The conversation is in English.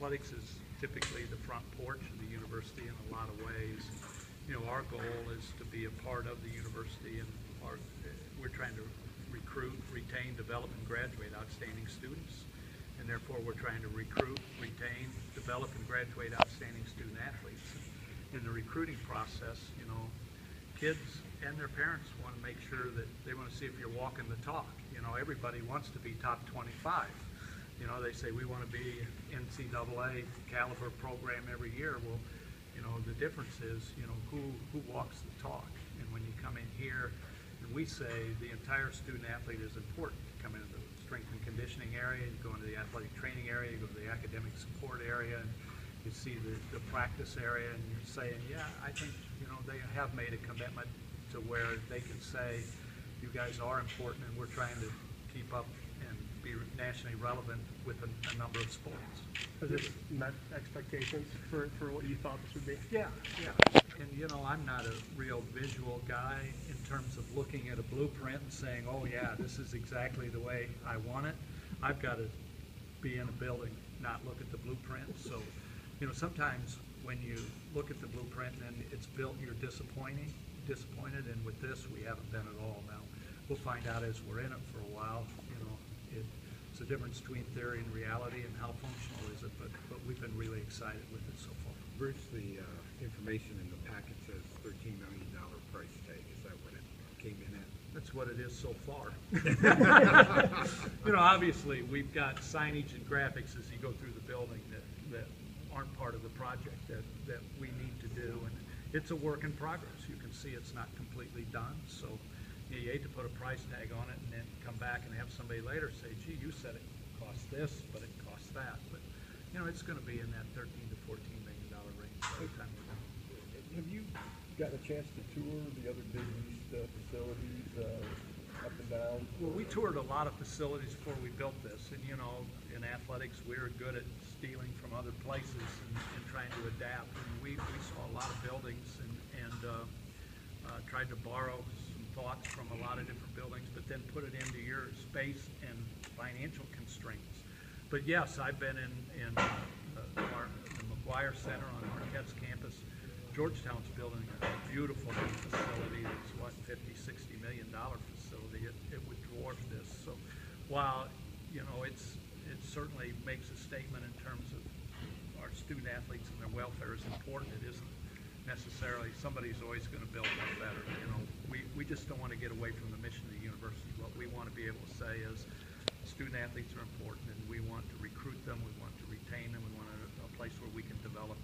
athletics is typically the front porch of the university in a lot of ways. You know, our goal is to be a part of the university, and we're trying to recruit, retain, develop, and graduate outstanding students. And therefore, we're trying to recruit, retain, develop, and graduate outstanding student athletes. In the recruiting process, you know, kids and their parents want to make sure that they want to see if you're walking the talk. You know, everybody wants to be top 25. You know, they say we want to be NCAA caliber program every year. Well, you know, the difference is, you know, who walks the talk. And when you come in here, and we say the entire student athlete is important. You come into the strength and conditioning area, you go into the athletic training area, you go to the academic support area, and you see the practice area, and you're saying, yeah, I think, you know, they have made a commitment to where they can say, you guys are important, and we're trying to keep up and be nationally relevant with a number of sports. Has this met expectations for what you thought this would be? Yeah. And you know, I'm not a real visual guy in terms of looking at a blueprint and saying, oh yeah, this is exactly the way I want it. I've got to be in a building, not look at the blueprint. So, you know, sometimes when you look at the blueprint and it's built, you're disappointed, and with this, we haven't been at all. Now, we'll find out as we're in it for a while. You know, it's a difference between theory and reality, and how functional is it, but we've been really excited with it so far. Bruce, the information in the packet says $13 million price tag. Is that what it came in at? That's what it is so far. You know, obviously, we've got signage and graphics as you go through the building that aren't part of the project that we need to do, and it's a work in progress. You can see it's not completely done, so you hate to put a price tag on it and then come back and have somebody later say, gee, you said it costs this, but it costs that. But, you know, it's going to be in that $13 to $14 million range by the time we're done. Have you gotten a chance to tour the other Big East facilities up and down? Well, we toured a lot of facilities before we built this, and you know, in athletics, we're good at stealing from other places and trying to adapt. And we saw a lot of buildings and tried to borrow some thoughts from a lot of different buildings, but then put it into your space and financial constraints. But yes, I've been in the McGuire Center on Marquette's campus. Georgetown's building a beautiful new facility that's, what, $50–60 million facility. It would dwarf this. So while, you know, it certainly makes a statement in terms of our student athletes and their welfare is important, it isn't necessarily, somebody's always going to build one better. You know, we just don't want to get away from the mission of the university. What we want to be able to say is student athletes are important, and we want to recruit them, we want to retain them, we want a place where we can develop